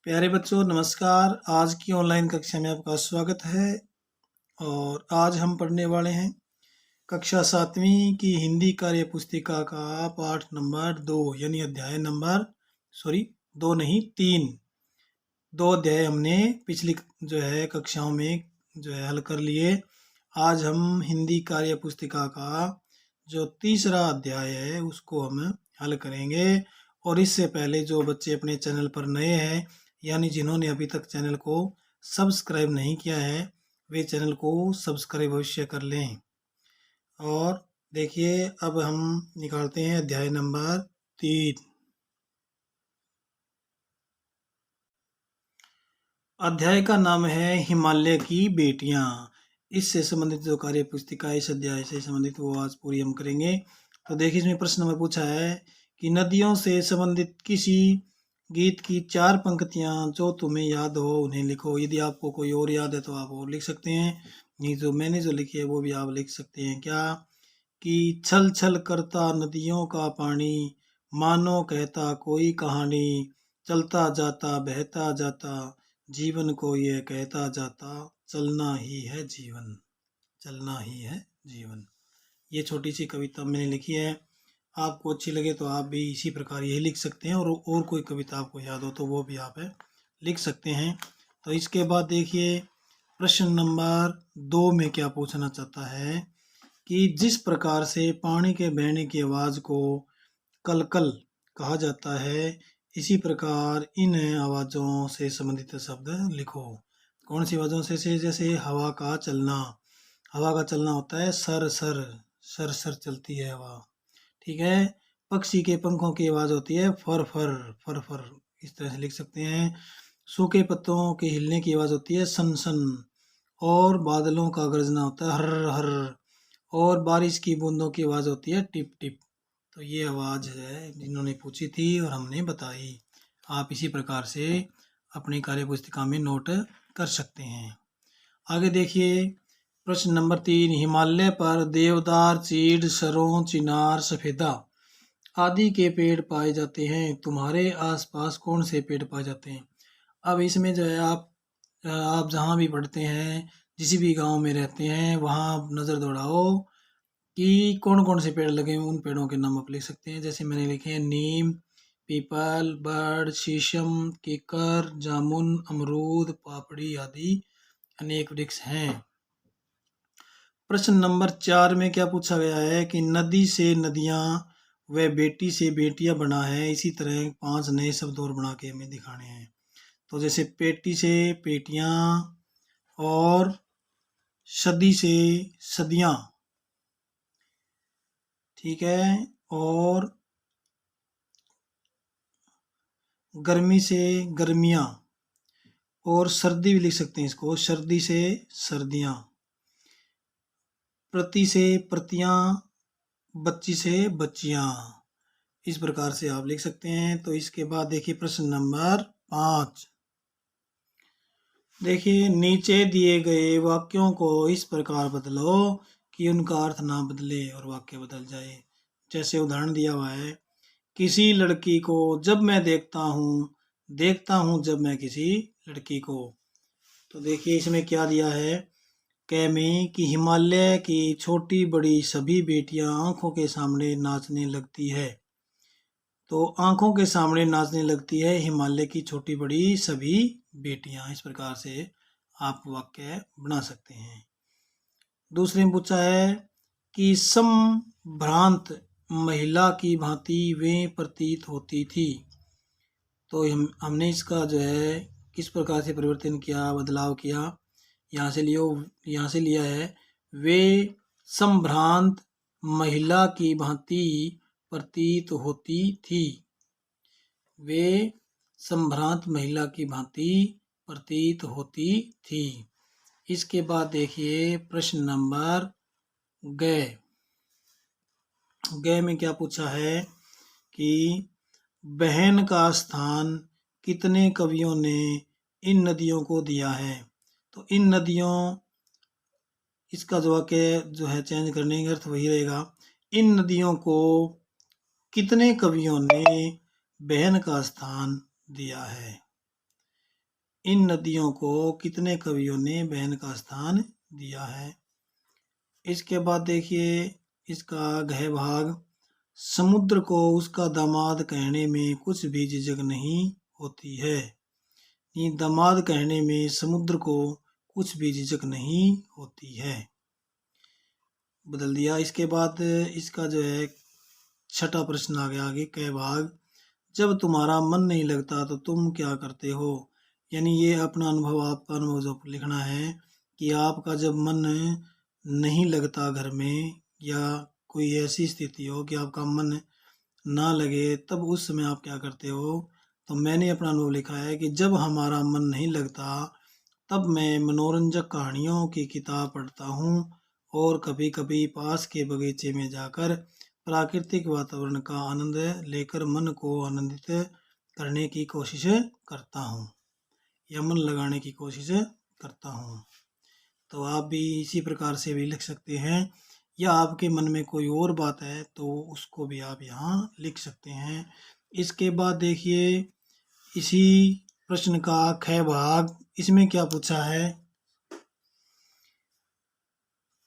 प्यारे बच्चों नमस्कार। आज की ऑनलाइन कक्षा में आपका स्वागत है। और आज हम पढ़ने वाले हैं कक्षा 7वीं की हिंदी कार्य पुस्तिका का पाठ नंबर 2 यानी अध्याय नंबर दो नहीं 3। 2 अध्याय हमने पिछली कक्षाओं में हल कर लिए। आज हम हिंदी कार्य पुस्तिका का जो तीसरा अध्याय है उसको हम हल करेंगे। और इससे पहले जो बच्चे अपने चैनल पर नए हैं यानी जिन्होंने अभी तक चैनल को सब्सक्राइब नहीं किया है वे चैनल को सब्सक्राइब अवश्य कर लें। और देखिए अब हम निकालते हैं अध्याय नंबर 3। अध्याय का नाम है हिमालय की बेटियां। इससे संबंधित जो कार्य पुस्तिका इस अध्याय से संबंधित वो आज पूरी हम करेंगे। तो देखिए इसमें प्रश्न नंबर पूछा है कि नदियों से संबंधित किसी गीत की 4 पंक्तियां जो तुम्हें याद हो उन्हें लिखो। यदि आपको कोई और याद है तो आप और लिख सकते हैं, नहीं जो मैंने जो लिखी है वो भी आप लिख सकते हैं। क्या कि छल छल करता नदियों का पानी, मानो कहता कोई कहानी, चलता जाता बहता जाता, जीवन को ये कहता जाता, चलना ही है जीवन, चलना ही है जीवन। ये छोटी सी कविता मैंने लिखी है। आपको अच्छी लगे तो आप भी इसी प्रकार यही लिख सकते हैं, और कोई कविता आपको याद हो तो वो भी आप लिख सकते हैं। तो इसके बाद देखिए प्रश्न नंबर 2 में क्या पूछना चाहता है कि जिस प्रकार से पानी के बहने की आवाज़ को कलकल कहा जाता है इसी प्रकार इन आवाज़ों से संबंधित शब्द लिखो। कौन सी आवाज़ों से? जैसे हवा का चलना, हवा का चलना होता है सर सर, सर सर चलती है हवा, ठीक है। पक्षी के पंखों की आवाज़ होती है फर फर, फर फर, इस तरह से लिख सकते हैं। सूखे पत्तों के हिलने की आवाज़ होती है सन सन। और बादलों का गरजना होता है हर हर। और बारिश की बूंदों की आवाज़ होती है टिप टिप। तो ये आवाज़ है जिन्होंने पूछी थी और हमने बताई। आप इसी प्रकार से अपनी कार्य पुस्तिका में नोट कर सकते हैं। आगे देखिए प्रश्न नंबर 3। हिमालय पर देवदार, चीड़, सरों, चिनार, सफेदा आदि के पेड़ पाए जाते हैं। तुम्हारे आसपास कौन से पेड़ पाए जाते हैं? अब इसमें जो है आप जहाँ भी पढ़ते हैं, जिस भी गांव में रहते हैं, वहाँ नज़र दौड़ाओ कि कौन कौन से पेड़ लगे हैं। उन पेड़ों के नाम आप लिख सकते हैं। जैसे मैंने लिखे हैं नीम, पीपल, बड़, शीशम, केकर, जामुन, अमरूद, पापड़ी आदि अनेक वृक्ष हैं। प्रश्न नंबर 4 में क्या पूछा गया है कि नदी से नदियाँ व बेटी से बेटियां बना है। इसी तरह 5 नए शब्द और बना के हमें दिखाने हैं। तो जैसे पेटी से पेटियां और सदी से सदियां, ठीक है। और गर्मी से गर्मियां, और सर्दी भी लिख सकते हैं इसको, सर्दी से सर्दियां। प्रति से प्रतियां, बच्ची से बच्चियां, इस प्रकार से आप लिख सकते हैं। तो इसके बाद देखिए प्रश्न नंबर 5। देखिए नीचे दिए गए वाक्यों को इस प्रकार बदलो कि उनका अर्थ ना बदले और वाक्य बदल जाए। जैसे उदाहरण दिया हुआ है, किसी लड़की को जब मैं देखता हूँ जब मैं किसी लड़की को। तो देखिए इसमें क्या दिया है कै में कि हिमालय की छोटी बड़ी सभी बेटियां आंखों के सामने नाचने लगती है। तो आंखों के सामने नाचने लगती है हिमालय की छोटी बड़ी सभी बेटियां। इस प्रकार से आप वाक्य बना सकते हैं। दूसरे में पूछा है कि संभ्रांत महिला की भांति वे प्रतीत होती थी। तो हमने इसका जो है किस प्रकार से परिवर्तन किया, बदलाव किया, यहाँ से लिया है वे संभ्रांत महिला की भांति प्रतीत होती थी। वे संभ्रांत महिला की भांति प्रतीत होती थी। इसके बाद देखिए प्रश्न नंबर ग में क्या पूछा है कि बहन का स्थान कितने कवियों ने इन नदियों को दिया है। तो इन नदियों, इसका जो वाक्य जो है चेंज करने का अर्थ वही रहेगा, इन नदियों को कितने कवियों ने बहन का स्थान दिया है। इन नदियों को कितने कवियों ने बहन का स्थान दिया है। इसके बाद देखिए इसका घ भाग, समुद्र को उसका दामाद कहने में कुछ भी झिझक नहीं होती है। ये दामाद कहने में समुद्र को कुछ भी झिझक नहीं होती है। बदल दिया। इसके बाद इसका जो है छठा प्रश्न आ गया आगे क भाग, जब तुम्हारा मन नहीं लगता तो तुम क्या करते हो। यानी ये अपना अनुभव, आपका अनुभव जो लिखना है कि आपका जब मन नहीं लगता घर में, या कोई ऐसी स्थिति हो कि आपका मन ना लगे, तब उस समय आप क्या करते हो। तो मैंने अपना अनुभव लिखा है कि जब हमारा मन नहीं लगता तब मैं मनोरंजक कहानियों की किताब पढ़ता हूँ और कभी कभी पास के बगीचे में जाकर प्राकृतिक वातावरण का आनंद लेकर मन को आनंदित करने की कोशिश करता हूँ, या मन लगाने की कोशिश करता हूँ। तो आप भी इसी प्रकार से भी लिख सकते हैं, या आपके मन में कोई और बात है तो उसको भी आप यहाँ लिख सकते हैं। इसके बाद देखिए इसी प्रश्न का ख भाग, इसमें क्या पूछा है,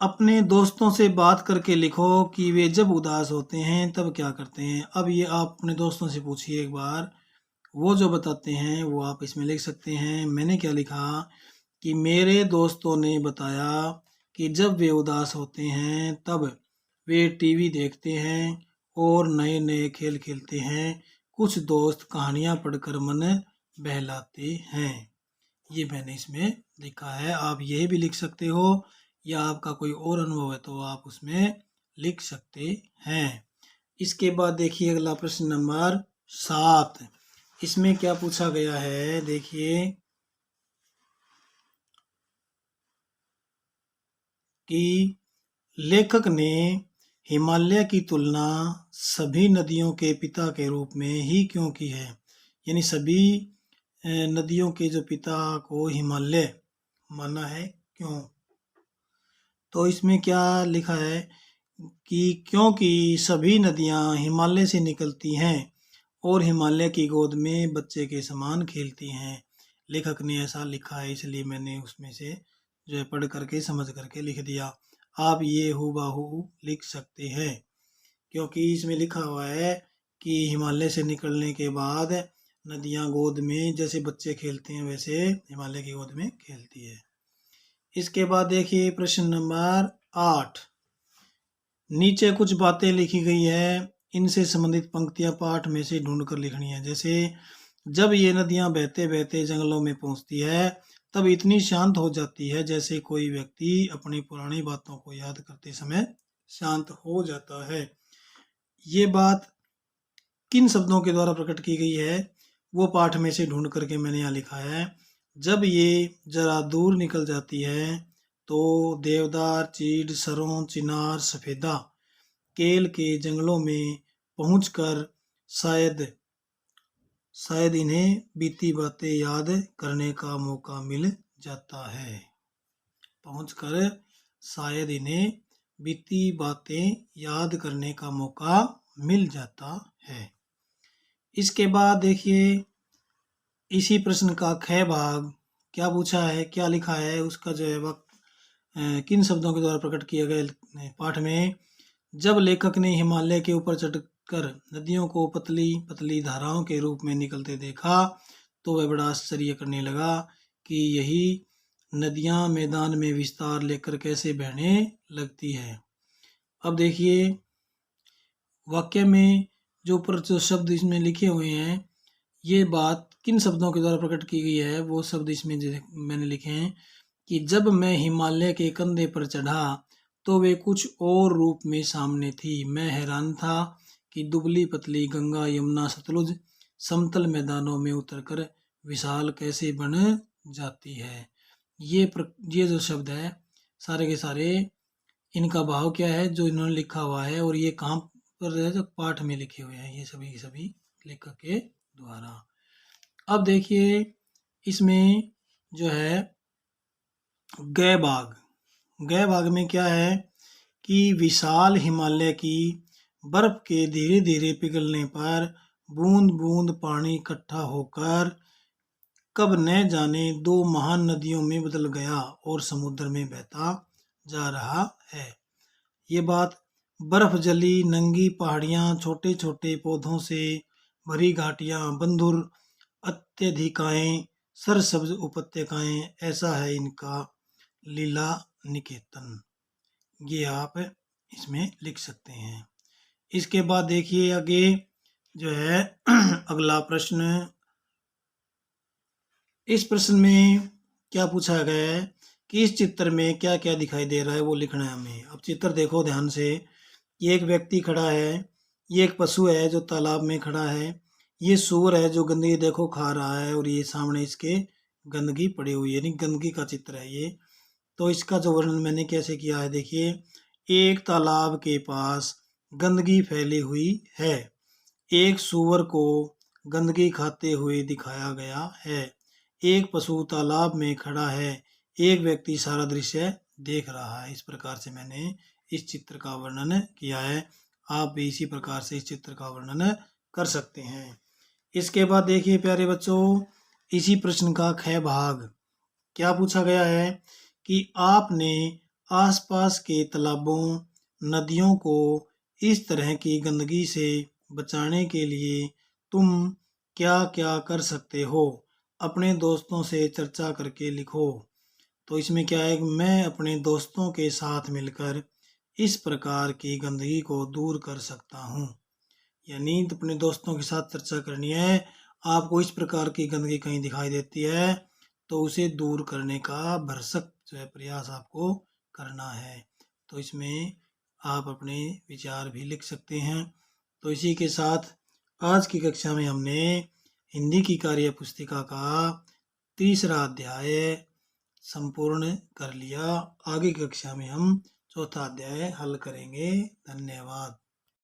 अपने दोस्तों से बात करके लिखो कि वे जब उदास होते हैं तब क्या करते हैं। अब ये आप अपने दोस्तों से पूछिए एक बार, वो जो बताते हैं वो आप इसमें लिख सकते हैं। मैंने क्या लिखा कि मेरे दोस्तों ने बताया कि जब वे उदास होते हैं तब वे टीवी देखते हैं और नए नए खेल खेलते हैं। कुछ दोस्त कहानियाँ पढ़कर मन बहलाते हैं। ये मैंने इसमें लिखा है। आप यह भी लिख सकते हो, या आपका कोई और अनुभव है तो आप उसमें लिख सकते हैं। इसके बाद देखिए अगला प्रश्न नंबर 7, इसमें क्या पूछा गया है देखिए कि लेखक ने हिमालय की तुलना सभी नदियों के पिता के रूप में ही क्यों की है। यानी सभी नदियों के जो पिता को हिमालय माना है, क्यों। तो इसमें क्या लिखा है कि क्योंकि सभी नदियां हिमालय से निकलती हैं और हिमालय की गोद में बच्चे के समान खेलती हैं। लेखक ने ऐसा लिखा है, इसलिए मैंने उसमें से जो है पढ़ करके समझ करके लिख दिया। आप ये हूबहू लिख सकते हैं, क्योंकि इसमें लिखा हुआ है कि हिमालय से निकलने के बाद नदियां गोद में जैसे बच्चे खेलते हैं वैसे हिमालय की गोद में खेलती है। इसके बाद देखिए प्रश्न नंबर 8, नीचे कुछ बातें लिखी गई है, इनसे संबंधित पंक्तियां पाठ में से ढूंढ कर लिखनी है। जैसे जब ये नदियां बहते बहते जंगलों में पहुंचती है तब इतनी शांत हो जाती है जैसे कोई व्यक्ति अपनी पुरानी बातों को याद करते समय शांत हो जाता है। ये बात किन शब्दों के द्वारा प्रकट की गई है वो पाठ में से ढूंढ करके मैंने यहाँ लिखा है। जब ये जरा दूर निकल जाती है तो देवदार, चीड़, सरों, चिनार, सफेदा, केल के जंगलों में पहुंचकर शायद इन्हें बीती बातें याद करने का मौका मिल जाता है। पहुंचकर शायद इन्हें बीती बातें याद करने का मौका मिल जाता है। इसके बाद देखिए इसी प्रश्न का ख भाग, क्या पूछा है, क्या लिखा है, उसका जो है वक्त किन शब्दों के द्वारा प्रकट किए गए पाठ में। जब लेखक ने हिमालय के ऊपर चढ़कर नदियों को पतली पतली धाराओं के रूप में निकलते देखा तो वह बड़ा आश्चर्य करने लगा कि यही नदियां मैदान में विस्तार लेकर कैसे बहने लगती है। अब देखिए वाक्य में जो ऊपर जो शब्द इसमें लिखे हुए हैं, ये बात किन शब्दों के द्वारा प्रकट की गई है वो शब्द इसमें मैंने लिखे हैं कि जब मैं हिमालय के कंधे पर चढ़ा तो वे कुछ और रूप में सामने थी। मैं हैरान था कि दुबली पतली गंगा, यमुना, सतलुज समतल मैदानों में उतरकर विशाल कैसे बन जाती है। ये जो शब्द है सारे के सारे, इनका भाव क्या है जो इन्होंने लिखा हुआ है, और ये कहाँ पर है, जो पाठ में लिखे हुए हैं, ये सभी के सभी लेखक के द्वारा। अब देखिए इसमें जो है ग भाग में क्या है कि विशाल हिमालय की बर्फ के धीरे धीरे पिघलने पर बूंद बूंद पानी इकट्ठा होकर कब न जाने दो महान नदियों में बदल गया और समुद्र में बहता जा रहा है। ये बात बर्फ जली नंगी पहाड़ियां, छोटे छोटे पौधों से भरी घाटियां, बंधुर अत्यधिकाएं, सरसब्ज उपत्यकाएं, ऐसा है इनका लीला निकेतन। ये आप इसमें लिख सकते हैं। इसके बाद देखिए आगे जो है अगला प्रश्न। इस प्रश्न में क्या पूछा गया है कि इस चित्र में क्या क्या दिखाई दे रहा है वो लिखना है हमें। अब चित्र देखो ध्यान से। ये एक व्यक्ति खड़ा है, ये एक पशु है जो तालाब में खड़ा है, ये सूअर है जो गंदगी देखो खा रहा है, और ये सामने इसके गंदगी पड़ी हुई है, यानी गंदगी का चित्र है ये। तो इसका जो वर्णन मैंने कैसे किया है देखिए, एक तालाब के पास गंदगी फैली हुई है, एक सूअर को गंदगी खाते हुए दिखाया गया है, एक पशु तालाब में खड़ा है, एक व्यक्ति सारा दृश्य देख रहा है। इस प्रकार से मैंने इस चित्र का वर्णन किया है। आप भी इसी प्रकार से इस चित्र का वर्णन कर सकते हैं। इसके बाद देखिए प्यारे बच्चों, इसी प्रश्न का ख भाग क्या पूछा गया है कि आपने आसपास के तालाबों, नदियों को इस तरह की गंदगी से बचाने के लिए तुम क्या क्या कर सकते हो, अपने दोस्तों से चर्चा करके लिखो। तो इसमें क्या है कि मैं अपने दोस्तों के साथ मिलकर इस प्रकार की गंदगी को दूर कर सकता हूँ। यानी अपने दोस्तों के साथ चर्चा करनी है। आपको इस प्रकार की गंदगी कहीं दिखाई देती है तो उसे दूर करने का भरसक जो है प्रयास आपको करना है। तो इसमें आप अपने विचार भी लिख सकते हैं। तो इसी के साथ आज की कक्षा में हमने हिंदी की कार्य पुस्तिका का तीसरा अध्याय संपूर्ण कर लिया। आगे की कक्षा में हम चौथा अध्याय हल करेंगे। धन्यवाद।